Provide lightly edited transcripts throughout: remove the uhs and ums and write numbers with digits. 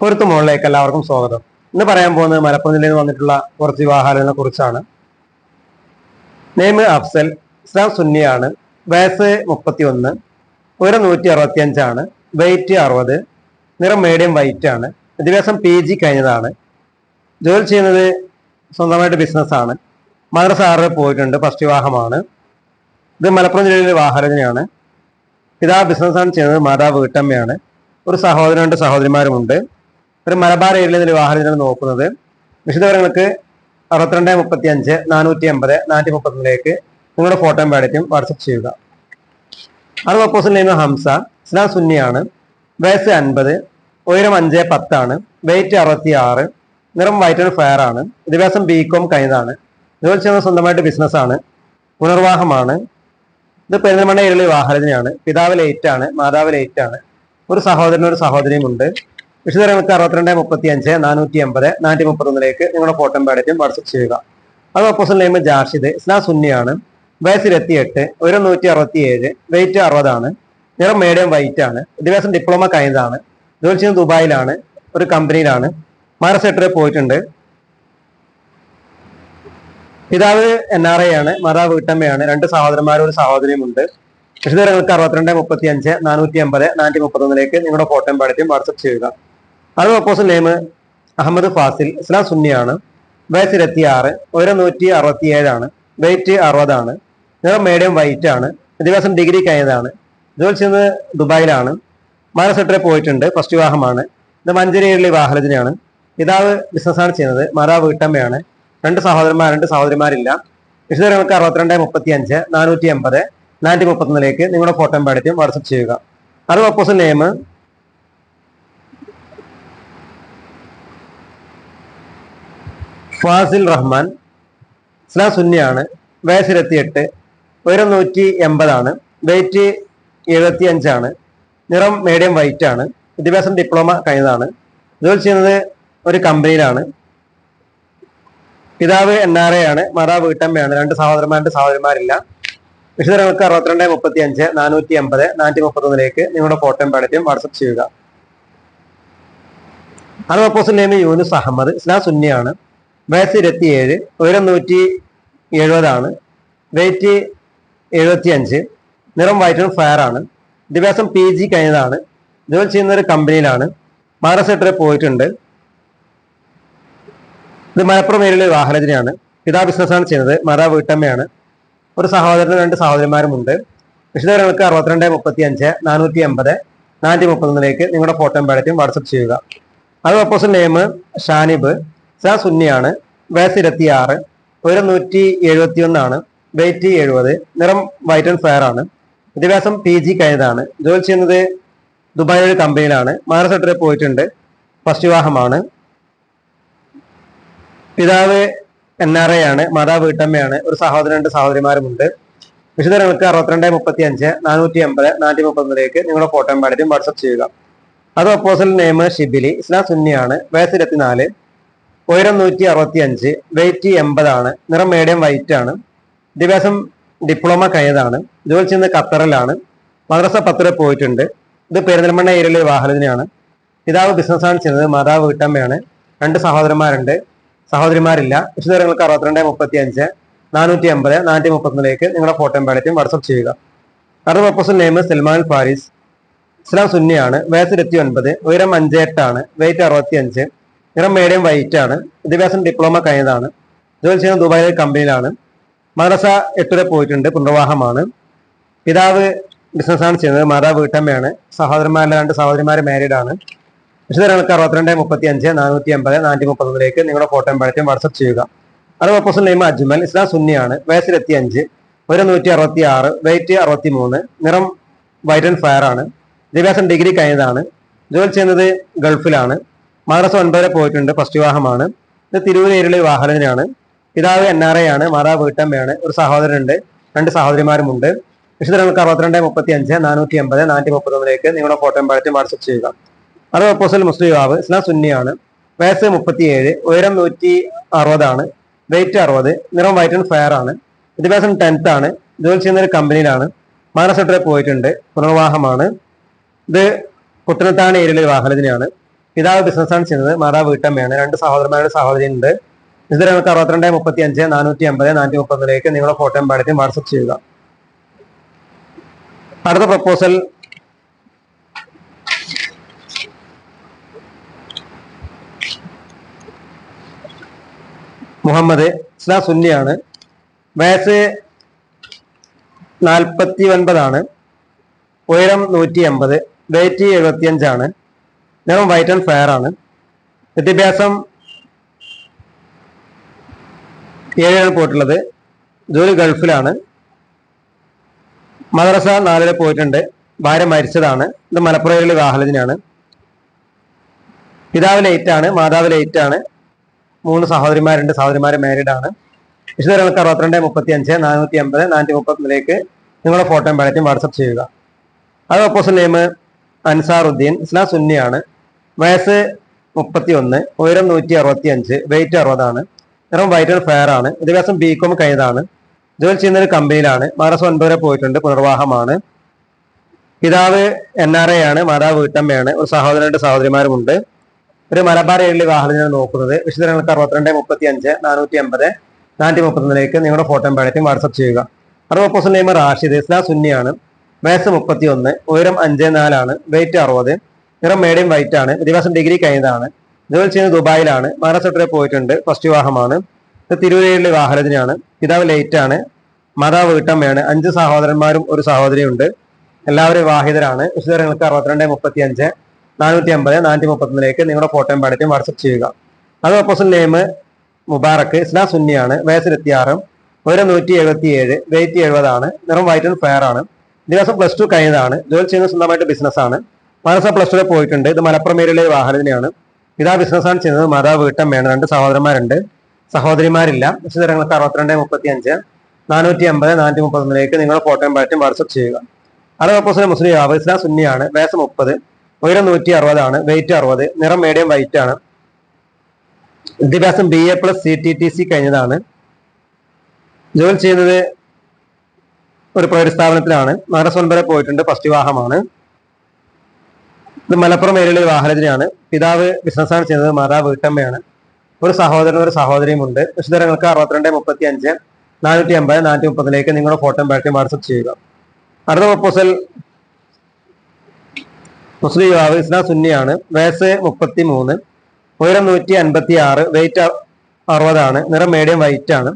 പൊരുത്തു മുകളിലേക്ക് എല്ലാവർക്കും സ്വാഗതം. ഇന്ന് പറയാൻ പോകുന്നത് മലപ്പുറം ജില്ലയിൽ നിന്ന് വന്നിട്ടുള്ള കുറച്ച് വിവാഹാലയങ്ങളെ കുറിച്ചാണ്. നെയ്മ് അഫ്സൽ, ഇസ്ലാം സുന്നിയാണ്, വയസ്സ് 31, ഉയരം 165, വെയിറ്റ് 60, നിറം മീഡിയം വൈറ്റ് ആണ്, വിദ്യാഭ്യാസം PG കഴിഞ്ഞതാണ്, ജോലി ചെയ്യുന്നത് സ്വന്തമായിട്ട് ബിസിനസ്സാണ്, മദ്രസ 6 പോയിട്ടുണ്ട്, ഫസ്റ്റ് വിവാഹമാണ്. ഇത് മലപ്പുറം ജില്ലയിലെ വിവാഹാലോചനയാണ്. പിതാവ് ബിസിനസ്സാണ് ചെയ്യുന്നത്, മാതാവ് വീട്ടമ്മയാണ്, ഒരു സഹോദരൻ 2 സഹോദരിമാരുമുണ്ട്. ഒരു മലബാർ ഏരിയയിൽ നിന്ന് വിവാഹാലോചന നോക്കുന്നത്. വിശദവിവരങ്ങൾക്ക് 6235 480 431 നിങ്ങളുടെ ഫോട്ടോയും ബയോഡേറ്റയും വാട്സപ്പ് ചെയ്യുക. അത് പ്രപ്പോസൽ നെയ്മ് ഹംസ, ഇസ്ലാം സുന്നിയാണ്, വയസ്സ് 50, ഉയരം 5'10", വെയിറ്റ് 66, നിറം വൈറ്റ് ആൻഡ് ഫെയർ ആണ്, വിദ്യാഭ്യാസം BCom കഴിഞ്ഞതാണ്, ജോലി ചെയ്യുന്നത് സ്വന്തമായിട്ട് ബിസിനസ്സാണ്, പുനർവാഹമാണ്. ഇത് പെരിന്തൽമണ്ണ ഏരിയയിലെ വിവാഹാലോചനയാണ്. പിതാവ് ലേറ്റ് ആണ്, മാതാവ് ലേറ്റ് ആണ്, ഒരു സഹോദരനും ഒരു സഹോദരിയും ഉണ്ട്. വിശദവിവരങ്ങൾക്ക് 6235 480 431 നിങ്ങളുടെ ഫോട്ടോയും ബയോഡേറ്റയും വാട്സപ്പ് ചെയ്യുക. അത് പ്രപ്പോസൽ നെയ്മ് ജാഷിദ്, ഇസ്ലാം സുന്നിയാണ്, വയസ്സ് 28, ഉയരം 167, വെയിറ്റ് 60 ആണ്, നിറം മീഡിയം വൈറ്റ് ആണ്, വിദ്യാഭ്യാസം ഡിപ്ലോമ കഴിഞ്ഞതാണ്, ജോലി ചെയ്യുന്നത് ദുബായിലാണ്, ഒരു കമ്പനിയിലാണ്, മദ്രസ 8 പോയിട്ടുണ്ട്. പിതാവ് NRI ആണ്, മാതാവ് വീട്ടമ്മയാണ്, 2 സഹോദരന്മാരും ഒരു സഹോദരിയും ഉണ്ട്. വിശദവിവരങ്ങൾക്ക് 6235 480 431 നിങ്ങളുടെ ഫോട്ടോയും ബയോഡേറ്റയും വാട്സപ്പ് ചെയ്യുക. അത് പ്രപ്പോസൽ നെയ്മ് അഹമ്മദ് ഫാസിൽ, ഇസ്ലാം സുന്നിയാണ്, വയസ്സ് 26, ഉയരം 167 ആണ്, വെയിറ്റ് 60 ആണ്, നിറം മീഡിയം വൈറ്റ് ആണ്, വിദ്യാഭ്യാസം ഡിഗ്രി കഴിഞ്ഞതാണ്, ജോലി ചെയ്യുന്നത് ദുബായിലാണ്, മദ്രസ 8 പോയിട്ടുണ്ട്, ഫസ്റ്റ് വിവാഹമാണ്. ഇത് മഞ്ചേരി ഏരിയയിലെ വിവാഹാലോചനയാണ്. പിതാവ് ബിസിനസ്സാണ് ചെയ്യുന്നത്, മാതാവ് വീട്ടമ്മയാണ്, 2 സഹോദരന്മാർ 2 സഹോദരിമാരില്ല. വിശദവിവരങ്ങൾക്ക് 6235 480 431 നിങ്ങളുടെ ഫോട്ടോയും ബയോഡേറ്റയും വാട്സപ്പ് ചെയ്യുക. അത് പ്രപ്പോസൽ നെയ്മ് ഫാസിൽ റഹ്മാൻ, ഇസ്ലാം സുന്നിയാണ്, വയസ്സ് 28, ഉയരം 180 ആണ്, വെയിറ്റ് 75 ആണ്, നിറം മീഡിയം വൈറ്റ് ആണ്, വിദ്യാഭ്യാസം ഡിപ്ലോമ കഴിഞ്ഞതാണ്, ജോലി ചെയ്യുന്നത് ഒരു കമ്പനിയിലാണ്. പിതാവ് NRI ആണ്, മാതാവ് വീട്ടമ്മയാണ്, 2 സഹോദരന്മാരുടെ സഹോദരിമാരില്ല. വിശദങ്ങൾക്ക് 6235 480 431 നിങ്ങളുടെ ഫോട്ടോയും ബയോഡേറ്റയും വാട്സപ്പ് ചെയ്യുക. അത് പ്രപ്പോസൽ നെയ്മ് യൂനുസ് അഹമ്മദ്, ഇസ്ലാം സുന്നിയാണ്, വയസ്സ് 27, ഉയരം 170 ആണ്, വെയിറ്റ് 75, നിറം വൈറ്റ് ആൻഡ് ഫെയർ ആണ്, വിദ്യാഭ്യാസം PG കഴിഞ്ഞതാണ്, ജോലി ചെയ്യുന്ന ഒരു കമ്പനിയിലാണ്, മദ്രസ 8 പോയിട്ടുണ്ട്. ഇത് മലപ്പുറം ഏരിയയിലെ വിവാഹാലോചനയാണ്. പിതാവ് ബിസിനസ്സാണ് ചെയ്യുന്നത്, മാതാവ് വീട്ടമ്മയാണ്, ഒരു സഹോദരനും 2 സഹോദരിമാരുമുണ്ട്. വിശദവിവരങ്ങൾക്ക് 6235 480 431 നിങ്ങളുടെ ഫോട്ടോയും ബയോഡേറ്റയും വാട്സപ്പ് ചെയ്യുക. അത് പ്രപ്പോസൽ നെയ്മ് ഷാനിബ്, ഇസ്ലാം സുന്നിയാണ്, വയസ്സ് 26, ഉയരം 171 ആണ്, വെയിറ്റ് 70, നിറം വൈറ്റ് ആൻഡ് ഫെയർ ആണ്, വിദ്യാഭ്യാസം PG കഴിഞ്ഞതാണ്, ജോലി ചെയ്യുന്നത് ദുബായ് ഒരു കമ്പനിയിലാണ്, മദ്രസ 8 പോയിട്ടുണ്ട്, ഫസ്റ്റ് വിവാഹമാണ്. പിതാവ് NRI ആണ്, മാതാവ് വീട്ടമ്മയാണ്, ഒരു സഹോദരൻ 2 സഹോദരിമാരുമുണ്ട്. വിശദങ്ങൾക്ക് 6235 480 431 നിങ്ങളുടെ ഫോട്ടോയും ബയോഡേറ്റയും വാട്സപ്പ് ചെയ്യുക. അത് പ്രപ്പോസൽ നെയ്മ് ഷിബിലി, ഇസ്ലാം സുന്നിയാണ്, വയസ്സ് 24, ഉയരം 165, വെയിറ്റ് 80 ആണ്, നിറം മീഡിയം വൈറ്റ് ആണ്, വിദ്യാഭ്യാസം ഡിപ്ലോമ കഴിഞ്ഞതാണ്, ജോലി ചെയ്യുന്നത് ഖത്തറിലാണ്, മദ്രസ 10 പോയിട്ടുണ്ട്. ഇത് പെരിന്തൽമണ്ണ ഏരിയയിലെ വിവാഹാലോചനയാണ്. പിതാവ് ബിസിനസ്സാണ് ചെയ്യുന്നത്, മാതാവ് വീട്ടമ്മയാണ്, 2 സഹോദരന്മാരുണ്ട്, സഹോദരിമാരില്ല. വിശദവിവരങ്ങൾക്ക് 6235 480 431 നിങ്ങളുടെ ഫോട്ടോയും ബയോഡേറ്റയും വാട്സപ്പ് ചെയ്യുക. അത് പ്രപ്പോസൽ നെയ്മ് സൽമാൻ ഫാരിസ്, ഇസ്ലാം സുന്നിയാണ്, വയസ്സ് 29, ഉയരം 58 ആണ്, വെയിറ്റ് 65, നിറം മീഡിയം വൈറ്റ് ആണ്, വിദ്യാഭ്യാസം ഡിപ്ലോമ കഴിഞ്ഞതാണ്, ജോലി ചെയ്യുന്ന ദുബായിലെ കമ്പനിയിലാണ്, മദ്രസ 8 പോയിട്ടുണ്ട്, പുനർവാഹമാണ്. പിതാവ് ബിസിനസ്സാണ് ചെയ്യുന്നത്, മാതാവ് വീട്ടമ്മയാണ്, സഹോദരന്മാരിലെ 2 സഹോദരിമാർ മാരീഡ് ആണ്. വിശദങ്ങൾക്ക് 6235 480 431 നിങ്ങളുടെ ഫോട്ടോയും ബയോഡേറ്റയും വാട്സപ്പ് ചെയ്യുക. അത് പ്രപ്പോസൽ നെയ്മ് അജ്മൽ, ഇസ്ലാം സുന്നിയാണ്, വയസ്സ് 25, ഉയരം 166, വെയിറ്റ് 63, നിറം വൈറ്റ് ആൻഡ് ഫെയർ ആണ്, വിദ്യാഭ്യാസം ഡിഗ്രി കഴിഞ്ഞതാണ്, ജോലി ചെയ്യുന്നത് ഗൾഫിലാണ്, മദ്രസ 9 പോയിട്ടുണ്ട്, ഫസ്റ്റ് വിവാഹമാണ്. ഇത് തിരൂർ ഏരിയയിലെ വിവാഹാലോചനയാണ്. പിതാവ് NRI ആണ്, മാതാവ് വീട്ടമ്മയാണ്, ഒരു സഹോദരനുണ്ട്, 2 സഹോദരിമാരുമുണ്ട്. വിശദങ്ങൾക്ക് 6235 480 431 നിങ്ങളുടെ ഫോട്ടോയും ബയോഡേറ്റയും വാട്സപ്പ് ചെയ്യുക. അത് പ്രപ്പോസൽ മുസ്ലിം യുവാവ്, ഇസ്ലാം സുന്നിയാണ്, വയസ്സ് 37, ഉയരം 160 ആണ്, വെയിറ്റ് 60, നിറം വൈറ്റ് ആൻഡ് ഫെയർ ആണ്, വിദ്യാഭ്യാസം 10th ആണ്, ജോലി ചെയ്യുന്ന ഒരു കമ്പനിയിലാണ്, മദ്രസ 8 പോയിട്ടുണ്ട്, പുനർവാഹമാണ്. ഇത് കുട്ടനത്താണി ഏരിയയിലെ വിവാഹാലോചനയാണ്. പിതാവ് ബിസിനസ്സാണ് ചെയ്യുന്നത്, മാതാവ് വീട്ടമ്മയാണ്. രണ്ട് സഹോദരന്മാരുടെ സഹോദരി ഉണ്ട്. ഇത് നിങ്ങൾക്ക് 6235 450 430 നിങ്ങളുടെ ഫോട്ടോയും പാടത്തും വാട്സപ്പ് ചെയ്യുക. അടുത്ത പ്രപ്പോസൽ മുഹമ്മദ്, ഇസ്ലാം സുന്നിയാണ്, വയസ്സ് 49 ഉയരം 180, വെയിറ്റ് 75, നിറം വൈറ്റ് ആൻഡ് ഫെയർ ആണ്. വിദ്യാഭ്യാസം 7 പോയിട്ടുള്ളത്, ജോലി ഗൾഫിലാണ്, മദ്രസ 4 പോയിട്ടുണ്ട്, ഭാര്യ മരിച്ചതാണ്. ഇത് മലപ്പുറയിലെ വിവാഹത്തിനാണ്. പിതാവ് ലേറ്റ് ആണ്, മാതാവ് ലേറ്റ് ആണ്, 3 സഹോദരിമാരുണ്ട്, സഹോദരിമാര് മാരീഡ് ആണ്. വിശദങ്ങൾക്ക് 6235 450 430 നിങ്ങളുടെ ഫോട്ടോയും പാടത്തും വാട്സപ്പ് ചെയ്യുക. അത് ഓപ്പോസിറ്റ് നെയിം അൻസാറുദ്ദീൻ, ഇസ്ലാം സുന്നിയാണ്, വയസ്സ് 31, ഉയരം 165, വെയിറ്റ് 60, നിറം വൈറ്റ് ആൻഡ് ഫെയർ ആണ്. വിദ്യാഭ്യാസം ബികോം കഴിഞ്ഞതാണ്, ജോലി ചെയ്യുന്ന ഒരു കമ്പനിയിലാണ്, മദ്രസ 9 വരെ പോയിട്ടുണ്ട്, പുനർവാഹമാണ്. പിതാവ് NRA ആണ്, മാതാവ് വീട്ടമ്മയാണ്, ഒരു സഹോദരന്റെ സഹോദരിമാരുമുണ്ട്. ഒരു മലബാർ ഏരിയയിലെ വാഹനത്തിനാണ് നോക്കുന്നത്. വിശദങ്ങൾക്ക് 6235 450 430 നിങ്ങളുടെ ഫോട്ടോയും പാടത്തും വാട്സപ്പ് ചെയ്യുക. അത് ഓപ്പോസിറ്റ് നെയിം റാഷിദ്, ഇസ്ലാം സുന്നിയാണ്, വയസ്സ് 31, ഉയരം 54, വെയിറ്റ് 60, നിറം മീഡിയം വൈറ്റ് ആണ്. വിദ്യാഭ്യാസം ഡിഗ്രി കഴിഞ്ഞതാണ്, ജോലി ചെയ്യുന്നത് ദുബായിലാണ്, മഹാരാഷ്ട്രയിൽ പോയിട്ടുണ്ട്, ഫസ്റ്റ് വിവാഹമാണ്. ഇത് തിരൂരിലെ വിവാഹത്തിനാണ്. പിതാവ് ലേറ്റ് ആണ്, മാതാവ് വീട്ടമ്മയാണ്, 5 സഹോദരന്മാരും ഒരു സഹോദരിയും ഉണ്ട്, എല്ലാവരും വിവാഹിതരാണ്. വിശദങ്ങൾക്ക് 6235 450 430 നിങ്ങളുടെ ഫോട്ടോയും പാടത്തും വാട്സപ്പ് ചെയ്യുക. അത് ഓപ്പോസിറ്റ് നെയിം മുബാറക്ക്, ഇസ്ലാം സുന്നിയാണ്, വയസ്സ് 26, ഉയരം 177, വെയിറ്റ് 70, നിറം വൈറ്റ് ആൻഡ് ഫെയർ ആണ്. ദിവസം +2 കഴിഞ്ഞതാണ്, ജോലി ചെയ്യുന്നത് സ്വന്തമായിട്ട് ബിസിനസ്സാണ്, മദ്രസ +2 പോയിട്ടുണ്ട്. ഇത് മലപ്പുറം ഏരിയയിലെ വാഹനത്തിനാണ്. പിതാ ബിസിനസ്സാണ് ചെയ്യുന്നത്, മാതാവ് വീട്ടമ്മയാണ്, 2 സഹോദരന്മാരുണ്ട്, സഹോദരിമാരില്ല. വിശദങ്ങൾക്ക് 6235 450 430 നിങ്ങളുടെ ഫോട്ടോയും പാടത്തും വാട്സപ്പ് ചെയ്യുക. അത് ഓപ്പോസിറ്റ് മുസ്ലിം യാവ്, ഇസ്ലാം സുന്നിയാണ്, വയസ്സ് 30, ഉയരം 160, വെയിറ്റ് 60, നിറം മീഡിയം വൈറ്റ് ആണ്. വിദ്യാഭ്യാസം BA+ CTTC കഴിഞ്ഞതാണ്, ജോലി ചെയ്യുന്നത് ഒരു പ്രൈവറ്റ് സ്ഥാപനത്തിലാണ്, മദ്രസ 9 വരെ പോയിട്ടുണ്ട്, ഫസ്റ്റ് വിവാഹമാണ്. ഇത് മലപ്പുറം ഏരിയയിലെ വാഹനത്തിനാണ്. പിതാവ് ബിസിനസ്സാണ് ചെയ്യുന്നത്, മാതാവ് വീട്ടമ്മയാണ്, ഒരു സഹോദരനും ഒരു സഹോദരിയും ഉണ്ട്. വിശദങ്ങൾക്ക് 6235 450 430 നിങ്ങളുടെ ഫോട്ടോയും പാടത്തും വാട്സപ്പ് ചെയ്യുക. അടുത്ത പ്രപ്പോസൽ മുസ്ലിം യുവാവ്, ഇസ്ലാം സുന്നിയാണ്, വയസ്സ് 33, ഉയരം 156, വെയിറ്റ് 60, നിറം മീഡിയം വൈറ്റ് ആണ്.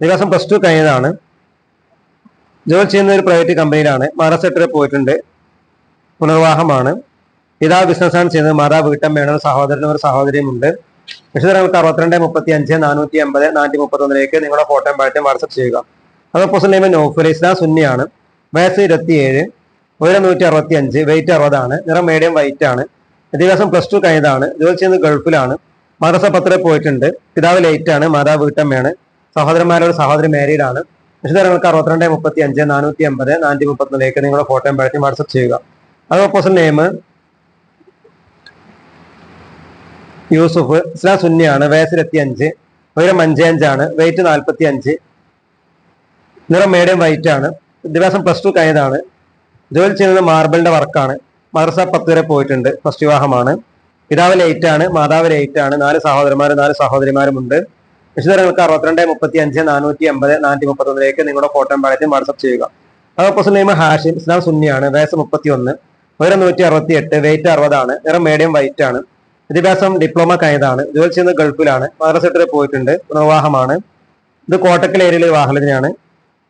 ദിവസം +2 കഴിഞ്ഞതാണ്, ജോലി ചെയ്യുന്ന ഒരു പ്രൈവറ്റ് കമ്പനിയിലാണ്, മദ്രസ 8 വരെ പോയിട്ടുണ്ട്, പുനർവാഹമാണ്. പിതാവ് ബിസിനസ്സാണ് ചെയ്യുന്നത്, മാതാവ് വീട്ടമ്മയാണ്, ഒരു സഹോദരനും ഒരു സഹോദരിയും ഉണ്ട്. വിശദങ്ങൾക്ക് 6235 450 430 നിങ്ങളുടെ ഫോട്ടോയും പാടത്തും വാട്സപ്പ് ചെയ്യുക. അത് ഓപ്പോസിറ്റ് നെയിം നൗഫൽ, ഇസ്ലാം സുന്നിയാണ്, വയസ്സ് 27, ഉയരം 165, വെയിറ്റ് 60, നിറം മീഡിയം വൈറ്റ് ആണ്. വിദ്യാഭ്യാസം +2 കഴിഞ്ഞതാണ്, ജോലി ചെയ്യുന്നത് ഗൾഫിലാണ്, മദ്രസ 10 വരെ പോയിട്ടുണ്ട്. പിതാവ് ലേറ്റ് ആണ്, മാതാവ് വീട്ടമ്മയാണ്, സഹോദരന്മാരോട് സഹോദരി മാരീഡ് ആണ്. വിശദങ്ങൾക്ക് 6235 450 430 നിങ്ങളുടെ ഫോട്ടോയും പാടത്തും വാട്സപ്പ് ചെയ്യുക. അത് ഓപ്പോസിറ്റ് നെയിം യൂസുഫ്, ഇസ്ലാം സുന്നിയാണ്, വയസ്സ് 25, ഉയരം 55, വെയിറ്റ് 45, നിറം മീഡിയം വൈറ്റ് ആണ്. വിദ്യാഭ്യാസം +2 കഴിഞ്ഞതാണ്, ജോലി ചെയ്യുന്നത് മാർബിളിന്റെ വർക്കാണ്, മദ്രസ 10 വരെ പോയിട്ടുണ്ട്, ഫസ്റ്റ് വിവാഹമാണ്. പിതാവ് ലേറ്റ് ആണ്, മാതാവ് ലേറ്റ് ആണ്, 4 സഹോദരന്മാരും 4 സഹോദരിമാരുമുണ്ട്. വിശദങ്ങൾക്ക് 6235 450 430 നിങ്ങളുടെ ഫോട്ടോയും പാടത്തും വാട്സപ്പ് ചെയ്യുക. അത് ഓപ്പോസിറ്റ് നെയിം ഹാഷിം, ഇസ്ലാം സുന്നിയാണ്, വയസ്സ് 31, ഉയരം 168, വെയിറ്റ് 60, നിറം മീഡിയം വൈറ്റ് ആണ്. വിദ്യാഭ്യാസം ഡിപ്ലോമ കഴിഞ്ഞതാണ്, ജോലി ചെയ്യുന്നത് ഗൾഫിലാണ്, മദ്രസ 8 വരെ പോയിട്ടുണ്ട്, പുനർവാഹമാണ്. ഇത് കോട്ടക്കൽ ഏരിയയിലെ വാഹനത്തിനാണ്.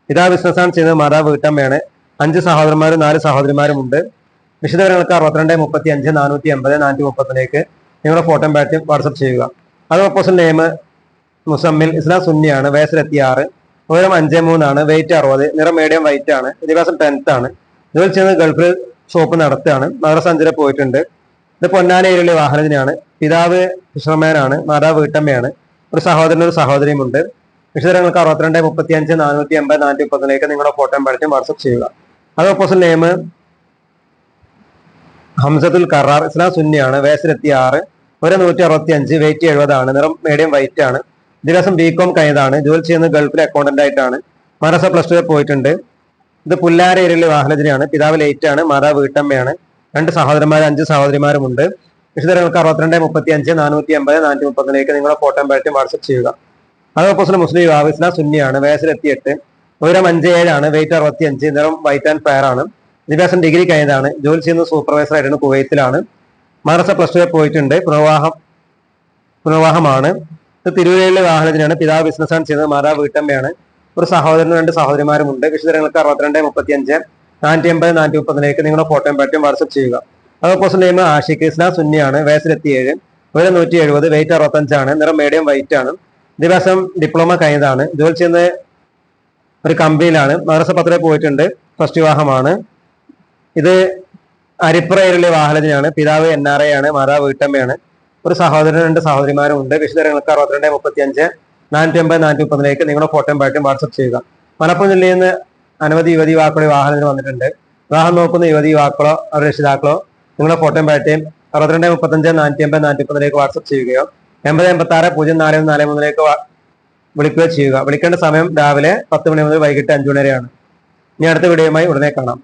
പിതാവ് ബിസിനസ്സാണ് ചെയ്യുന്നത്, മാതാവ് വീട്ടമ്മയാണ്, 5 സഹോദരന്മാരും 4 സഹോദരിമാരുമുണ്ട്. വിശദങ്ങൾക്ക് 6235 450 430 നിങ്ങളുടെ ഫോട്ടോയും പാടത്തും വാട്സപ്പ് ചെയ്യുക. അത് ഓപ്പോസിറ്റ് നെയിം മുസമ്മിൽ, ഇസ്ലാം സുന്നിയാണ്, വയസ്സ് 26, ഉയരം 53, വെയിറ്റ് 60, നിറം മീഡിയം വൈറ്റ് ആണ്. വിദ്യാഭ്യാസം 10th ആണ്, ജോലി ചെയ്യുന്നത് ഗൾഫിൽ ഷോപ്പ് നടത്തുകയാണ്, മദ്രസ 5 വരെ പോയിട്ടുണ്ട്. ഇത് പൊന്നാന ഏരിയയിലെ വാഹനത്തിനാണ്. പിതാവ് ഫിഷർമാനാണ്, മാതാവ് വീട്ടമ്മയാണ്, ഒരു സഹോദരനും ഒരു സഹോദരിയും ഉണ്ട്. വിശദങ്ങൾക്ക് 6235 450 430 നിങ്ങളുടെ ഫോട്ടോയും പാടത്തും വാട്സപ്പ് ചെയ്യുക. അത് ഓപ്പോസിറ്റ് നെയിം ഹംസത്തുൽ കറാർ, ഇസ്ലാം സുന്നിയാണ്, വയസ്സ് 26, ഉയരം 165, വെയിറ്റ് 70, നിറം മീഡിയം വൈറ്റ് ആണ്. വിദ്യാഭ്യാസം BCom കഴിഞ്ഞതാണ്, ജോലി ചെയ്യുന്നത് ഗൾഫിലെ അക്കൗണ്ടന്റ് ആയിട്ടാണ്, മദ്രസ +2 വരെ പോയിട്ടുണ്ട്. ഇത് പുല്ലാര ഏരിയയിലെ വാഹനത്തിനാണ്. പിതാവ് ലേറ്റ് ആണ്, മാതാവ് വീട്ടമ്മയാണ്, 2 സഹോദരന്മാരും 5 സഹോദരിമാരുമുണ്ട്. വിശദങ്ങൾക്ക് 6235 480 430 നിങ്ങളുടെ ഫോട്ടോയും ബാറ്റും വാട്സപ്പ് ചെയ്യുക. അതോപ്പോസിറ്റ് മുസ്ലിം യുവാവ്, ഇസ്ലാം സുന്നിയാണ്, വയസ്സ് 28, ഉയരം 5'7" ആണ്, വെയിറ്റ് 65, നിറം വൈറ്റ് ആൻഡ് ഫെയർ ആണ്, വിദ്യാഭ്യാസം ഡിഗ്രി കഴിഞ്ഞതാണ്, ജോലി ചെയ്യുന്നത് സൂപ്പർവൈസർ ആയിട്ടാണ്, കുവൈത്തിലാണ്, മദ്രസ +2 പോയിട്ടുണ്ട്, പുനർവാഹമാണ്. ഇത് തിരുവല്ലയിലെ വാഹനത്തിനാണ്. പിതാവ് ബിസിനസ്സാണ് ചെയ്യുന്നത്, മാതാവ് വീട്ടമ്മയാണ്, ഒരു സഹോദരനും 2 സഹോദരിമാരുമുണ്ട്. വിശദങ്ങൾക്ക് 6235 480 430 നിങ്ങളുടെ ഫോട്ടോയും ബാറ്റും വാട്സപ്പ് ചെയ്യുക. അതോപ്പോസിറ്റ് നെയിം ആഷിഖ്, ഇസ്ലാം സുന്നിയാണ്, വയസ്സ് 27, ഉയരം 170, വെയിറ്റ് 65 ആണ്, നിറം മീഡിയം വൈറ്റ് ആണ്, വിദ്യാഭ്യാസം ഡിപ്ലോമ കഴിഞ്ഞതാണ്, ജോലി ചെയ്യുന്നത് ഒരു കമ്പനിയിലാണ്, മദ്രസ 10 പോയിട്ടുണ്ട്, ഫസ്റ്റ് വിവാഹമാണ്. ഇത് അരിപ്പുറയിലെ വാഹനത്തിനാണ്. പിതാവ് NRI ആണ്, മാതാവ് വീട്ടമ്മയാണ്, ഒരു സഹോദരനും 2 സഹോദരിമാരും ഉണ്ട്. വിശദങ്ങൾക്ക് 6235 480 430 നിങ്ങളുടെ ഫോട്ടോയും ബാറ്റും വാട്സപ്പ് ചെയ്യുക. മലപ്പുറം ജില്ലയിൽ നിന്ന് അനവധി യുവതി യുവാക്കളുടെ വാഹനത്തിന് വന്നിട്ടുണ്ട്. വിവാഹം നോക്കുന്ന യുവതി യുവാക്കളോ അവരുടെ രക്ഷിതാക്കളോ നിങ്ങളുടെ ഫോട്ടോയും ബാറ്റും 6235 480 430 വാട്സപ്പ് ചെയ്യുകയോ 8086 0443 വിളിക്കുകയോ ചെയ്യുക. വിളിക്കേണ്ട സമയം രാവിലെ 10 മണി മുതൽ വൈകിട്ട് 5 മണി വരെയാണ്. ഇനി അടുത്ത വീഡിയോയുമായി ഉടനെ കാണാം.